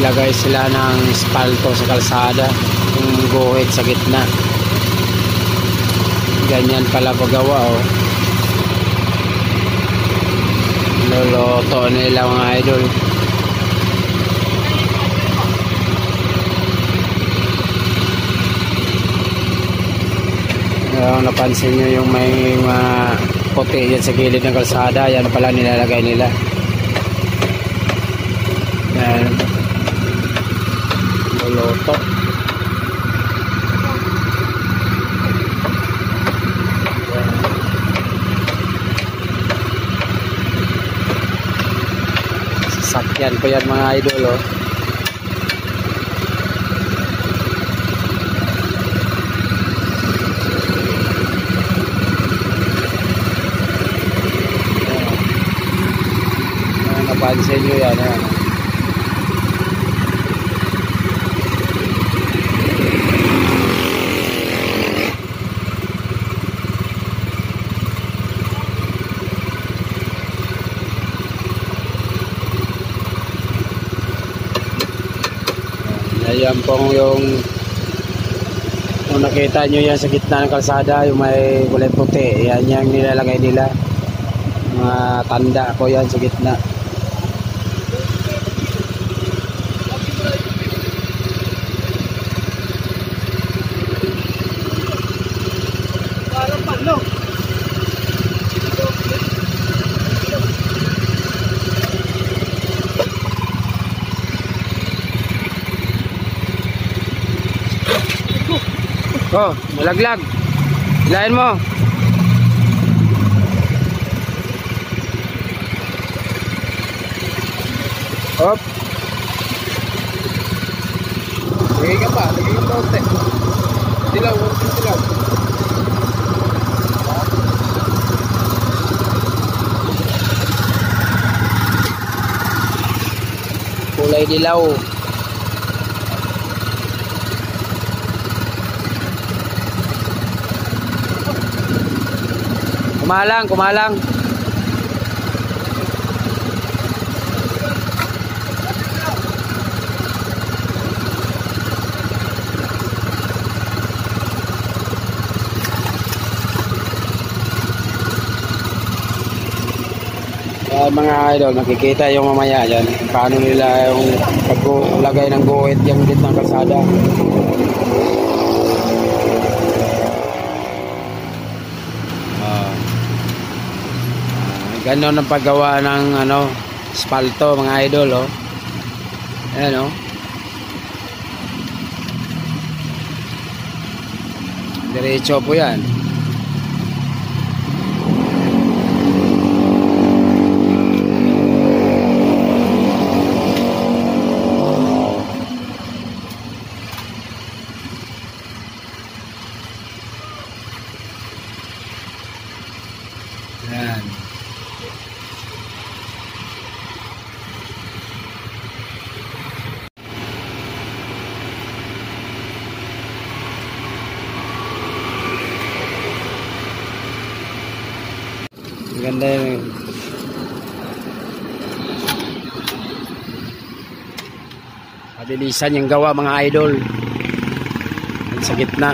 naglagay sila ng spalto sa kalsada, yung guhit sa gitna. Ganyan pala paggawa, oh. Luluto nila mga idol. Napansin nyo yung may puti yan sa gilid ng kalsada, yan pala nilalagay nila. Yan, luluto. Sasakyan ko yan mga idol, oh. Napansin nyo yan, yan. Ayan pong yung kung nakita nyo yan sa gitna ng kalsada, yung may kulay puti, yan yung nilalagay nila. Mga tanda ko yan sa gitna. Oh, malaglag. Hilahin mo. Hop. Sige ka pa, sige ka pa ulit. Dilaw, dilaw. Kulay dilaw. Kumalang, kumalang. Mga idol, nakikita yung mamaya dyan paano nila yung paglagay ng guhit yung gitna ng kalsada. Ganon ang paggawa ng spalto mga idol, oh. Ayan, oh. Diretso po yan. Ayan. Ganda yun. Padilisan yung gawa mga idol. Sa gitna.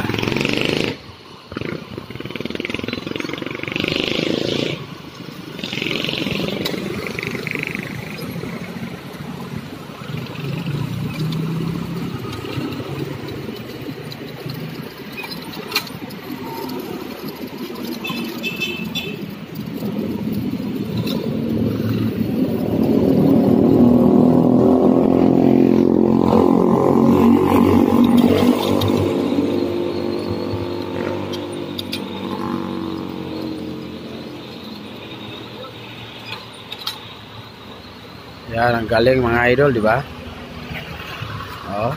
Yan, ang galing mga idol, di ba? Oh.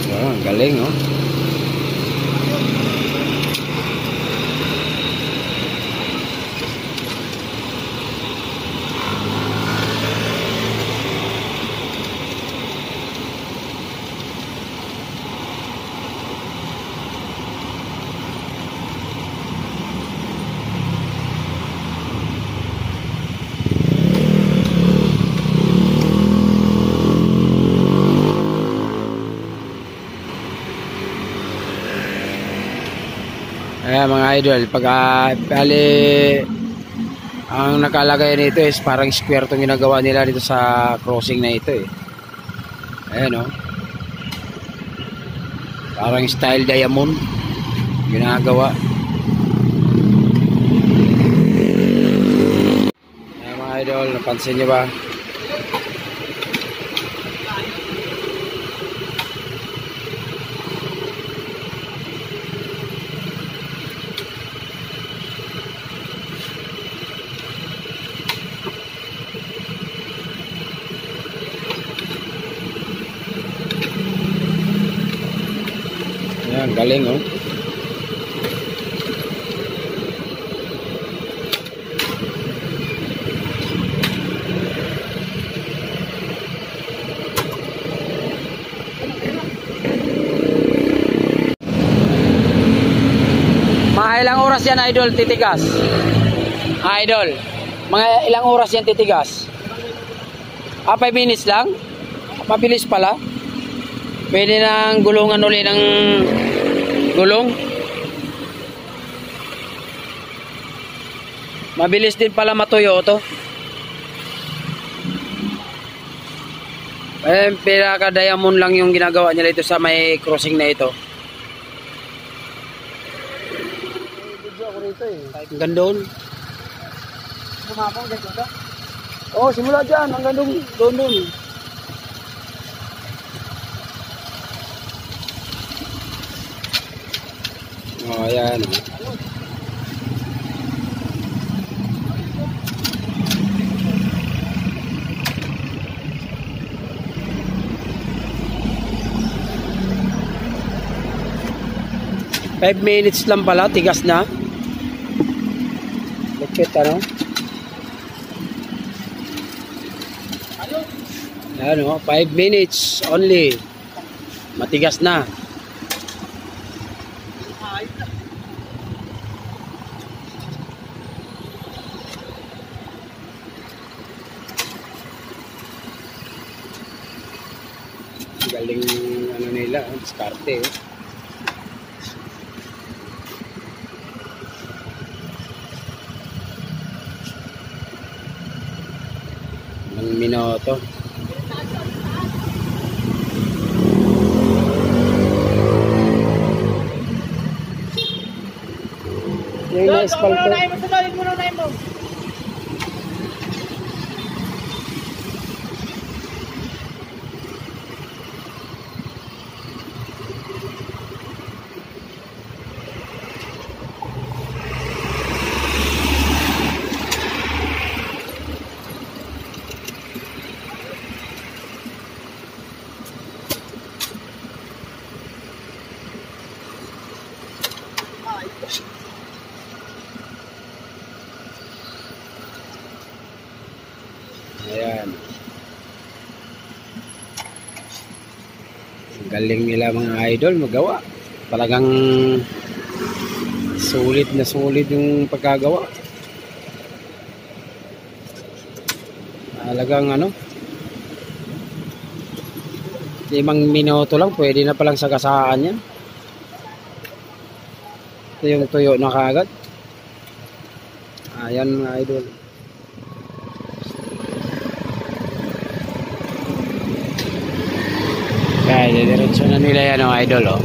Yan, ang galing, oh. Ayan mga idol, pag bali, ang nakalagay nito is parang square itong ginagawa nila dito sa crossing na ito eh. Ayan o. Parang style diamond ginagawa. Ayan mga idol, napansin nyo ba? Ayan, galing oh. Mga ilang oras yan idol titigas? Idol, mga ilang oras yan titigas? 5 minutes lang? Mabilis pala. Pwede nang gulungan uli ng gulong. Mabilis din pala matuyo to. Pinaka diamond lang yung ginagawa nila ito sa may crossing na ito. Video ako rito eh. Hanggang doon. Bumapang dito ka? Oo, simula dyan. Hanggang doon. Oh, ayan. 5 minutes lang pala, tigas na. Lupit ano? Ano, 5 minutes only. Matigas na. Galing ano nila, diskarte. Ang minuto. Yung na-espalto. Ayan. Galing nila mga idol magawa. Talagang sulit na sulit yung pagkagawa. Talagang ano, 5 minuto lang pwede na palang sagasaan yan. Ito yung tuyo na kaagad. Ayan mga idol. Kaya diretso na nila yan ang idol oh.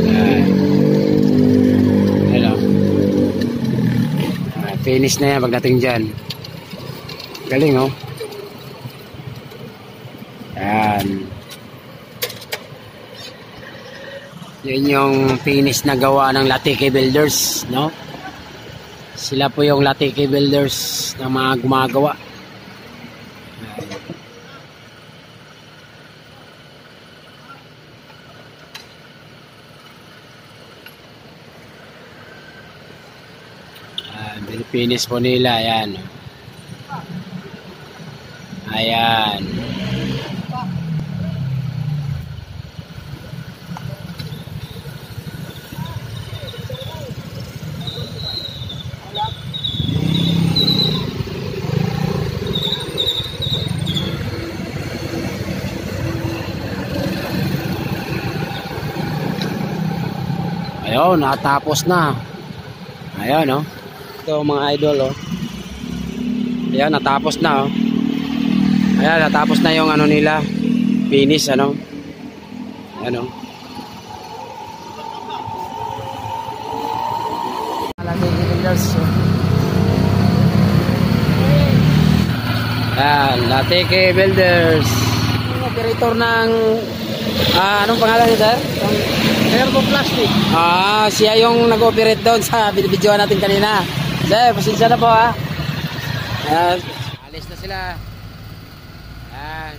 Ayan. Finish na yan pagdating dyan. Galing oh. Ayan. Yun yung finish na gawa ng Latike Builders, no? Sila po yung Latike Builders na mga gumagawa. Finish po nila, ayan. Ayan. Ayun, natapos na. Ayan, oh. Ito mga idol, oh. Ayan, natapos na, oh. Ayan, natapos na yung ano nila. Finish, ano. Ayan, oh. Ayan, Lateke Builders. Operator ng anong pangalan niya, sir? Herbo Plastic. Siya yung nag-operate doon sa video natin kanina. Sir, pasensya na po, ha. Ayan, alis na sila. Ayan.